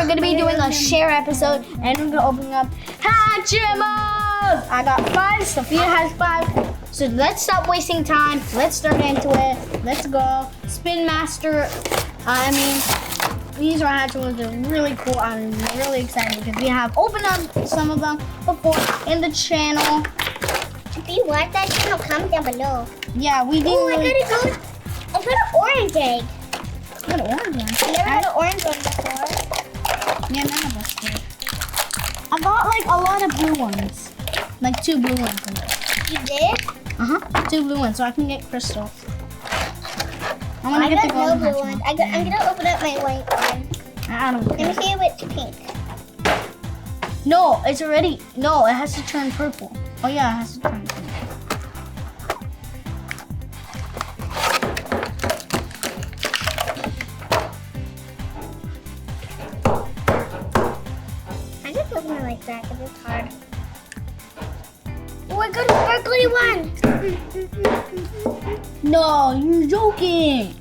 going to be doing a share episode, and we're going to open up Hatchimals. I got 5. Sophia has 5. So let's stop wasting time. Let's start into it. Let's go. Spin Master. These are Hatchimals. They're really cool. I'm really excited because we have opened up some of them before in the channel. If you want that channel, comment down below. Yeah, we did. Oh, I got an orange egg. I got an orange one. I never had an orange one before. Yeah, none of us did. I got like a lot of blue ones. Like 2 blue ones in there. You did? 2 blue ones, so I can get crystals. I I got no blue ones. I'm gonna open up my white one. I don't care. Let me see if it's pink. No, it's already. No, it has to turn purple. Oh yeah, it has to turn purple. I just open it like that because it's hard. Oh, I got a sparkly one. No, you're joking.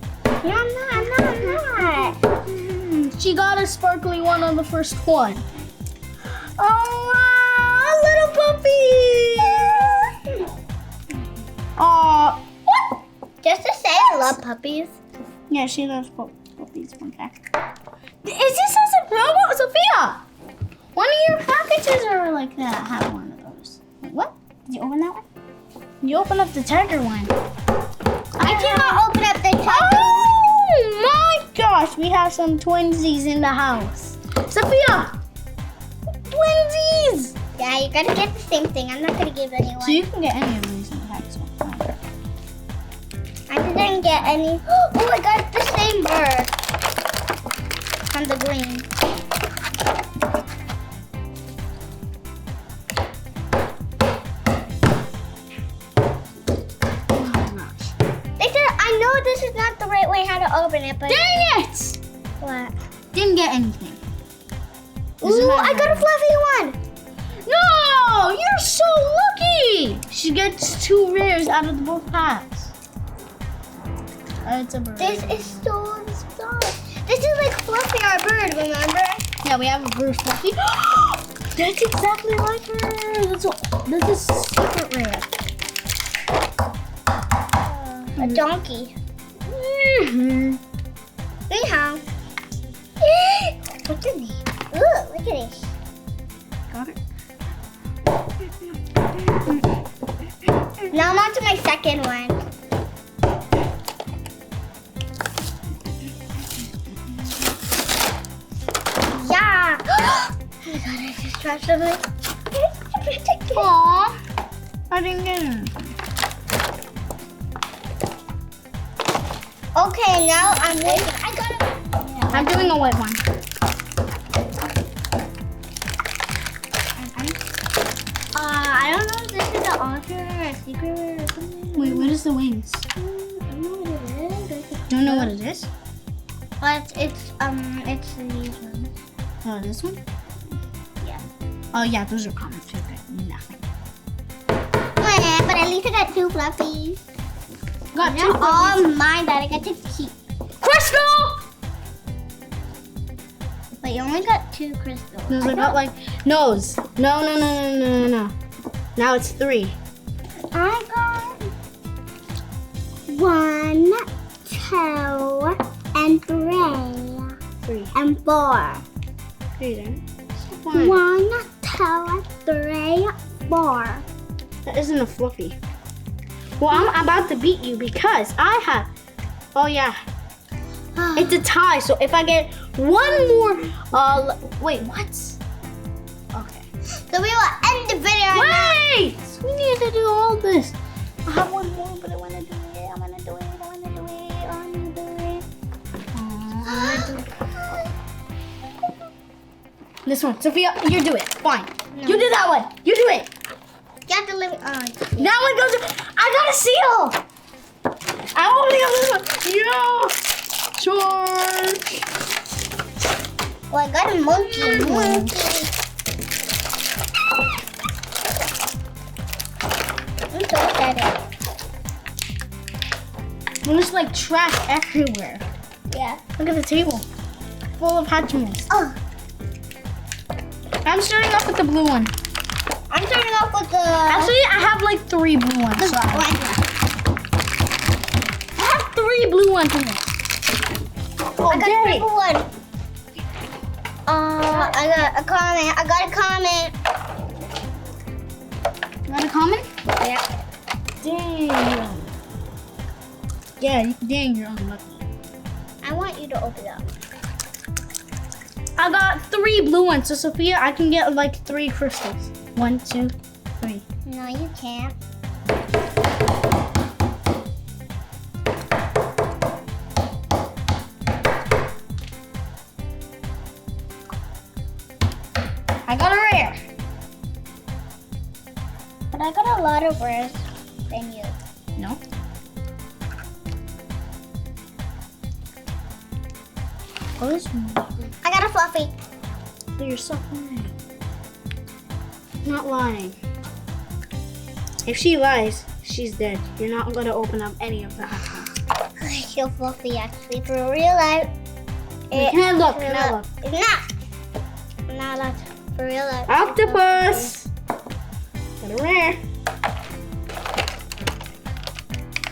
No, I'm not. She got a sparkly one on the first one. Oh, wow, little puppy. Aw, what? Just to say I love puppies. Yeah, she loves puppies. Okay. Is this as a promo, Sophia? One of your packages are like that. Have one of those. Wait, what? Did you open that one? You open up the tiger one. I cannot open up the tiger. Oh my gosh, we have some twinsies in the house. Sophia! Twinsies! Yeah, you're gonna get the same thing. I'm not gonna give anyone. So you can get any of these in the house. I didn't get any. Oh, I got the same bird. On the green. I know this is not the right way how to open it, but... Dang it! What? Didn't get anything. Ooh, I got a fluffy one! No! You're so lucky! She gets 2 rares out of the both packs. It's a bird. This is so soft. This is like Fluffy, our bird, remember? Yeah, we have a bird Fluffy. That's exactly like her. This is super rare. A donkey. Anyhow. What's your name? Ooh, look at this. Got it. Now I'm on to my second one. Yeah. Oh my god, I just dropped something. Aww. I didn't get it. Okay, now I'm waiting. I got it. I'm doing a white one. I don't know if this is an altar or a secret or something. Wait, what is the wings? I don't know what it is. Don't know what it is? But it's these ones. Oh, this one? Yeah. Oh yeah, those are common too. Okay, nothing. But at least I got 2 fluffies. Got They're 2 all mine that I get to keep. Crystal! But you only got 2 crystals. No, I got like nose. No. Now it's 3. I got 1, 2, and 3. 3. And 4. 3 then. 1, 2, 3, 4. That isn't a fluffy. Well, I'm about to beat you because I have. Oh yeah. It's a tie. So if I get 1 more, wait, what? Okay. So we will end the video. Wait! We need to do all this. I have 1 more, but I want to do it. I want to do it. This one, Sophia, you do it. Fine. No. You do that one. You do it. You have to live. That one goes. I got a seal. I only have this one. Yeah. Charge. Oh, I got a monkey. I'm so excited. There's like trash everywhere. Yeah. Look at the table. Full of Hatchimals. Oh. I'm starting off with the blue one. I'm starting off with the... Actually, I have like 3 blue ones. the So white one. I have 3 blue ones in there. Oh, I got dang. a purple one. I got a comment. I got a comment. You got a comment? Yeah. Dang. Yeah, dang, you're unlucky. I want you to open it up. I got 3 blue ones, so Sophia, I can get like 3 crystals. 1, 2, 3. No, you can't. I got a rare. But I got a lot of rares than you. No. Oh, this one. I got a fluffy. So you're so lying. Not lying. If she lies, she's dead. You're not gonna open up any of the Hatchimals. You're fluffy actually for real life. Can I look? Can I look? It's not. I'm not allowed to. For real life. Octopus! Got a rare.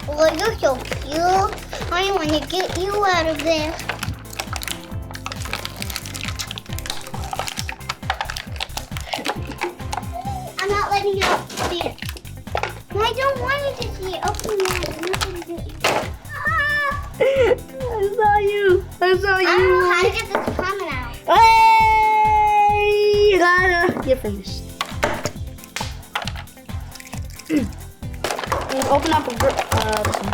Oh, you're so cute. I want to get you out of there. I'm not letting you see it. I don't want you to see it. Open it. I'm not going to get you. I saw you. I saw you. I don't know how to get this comment out. Hey! You gotta. You're finished. Let's open up a this one.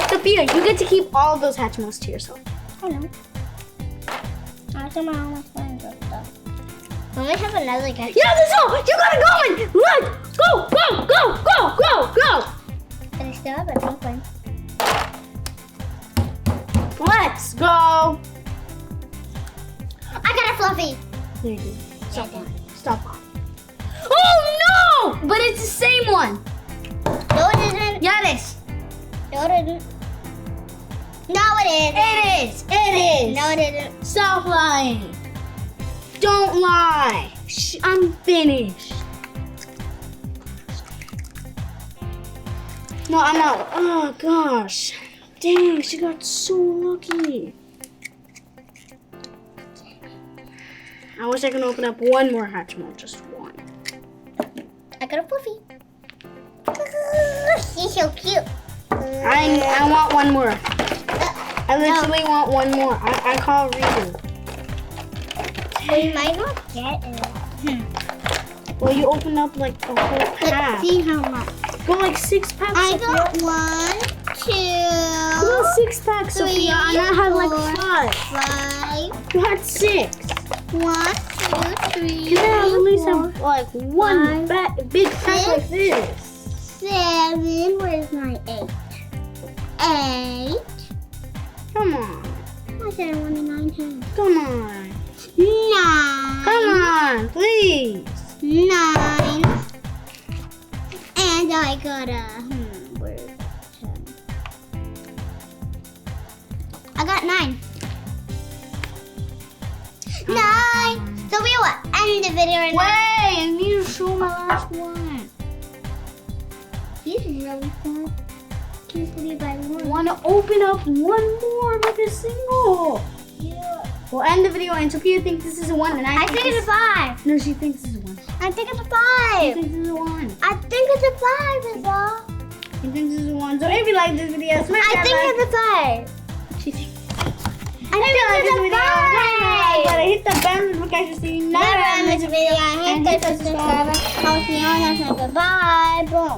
Sophia, you get to keep all of those Hatchimals to yourself. I know. I think my almost friends and stuff. When we have another guy. Yeah, let's go! You gotta go in! Let's go! Go! Go! Go! Go! Go! But I still have a pink one. Let's go! I got a fluffy. There you go. Stop lying. Stop lying. Oh no! But it's the same one. No, it isn't. Yeah, it is. No, it isn't. No, it isn't. It is. It is. No, it isn't. Stop lying. Don't lie. I'm finished. No, I'm not. Oh gosh. Dang, she got so lucky. I wish I could open up one more Hatchimal, just one. I got a fluffy. She's so cute. I want one more. I literally want one more. I call reason. We might not get it. Well, you opened up like a whole Let's pack. see how much. Go like 6 packs. I Sophia. got 1, 2, Go 6 packs, 3, Sophia, and I had like 4, 5. You had 6. 1, 2, 3, You have at least 4, have like one big pack like this. 7. Where's my 8? 8. Come on. I said I wanted 9 hands. Come on. 9. Come on, please. 9. And I got a, where's 10? I got 9. 9. So we will end the video right now. Wait, I need to show my last one. He's really fun. Can't believe I won. Want to open up one more with a single. Yeah. We'll end the video, and Sophia thinks this is a 1, and I think it's a 5. No, she thinks this is a 1. I think it's a She 5. thinks this is a 1. I think it's a 5 is all. She thinks this is a 1. So if you like this video, smash I that think like. it's a 5. She thinks. I think it's a 5. Gotta hit the bell notification so you never Never miss miss a video. I hit the subscribe. I'll see you on the next one. Bye. Boom.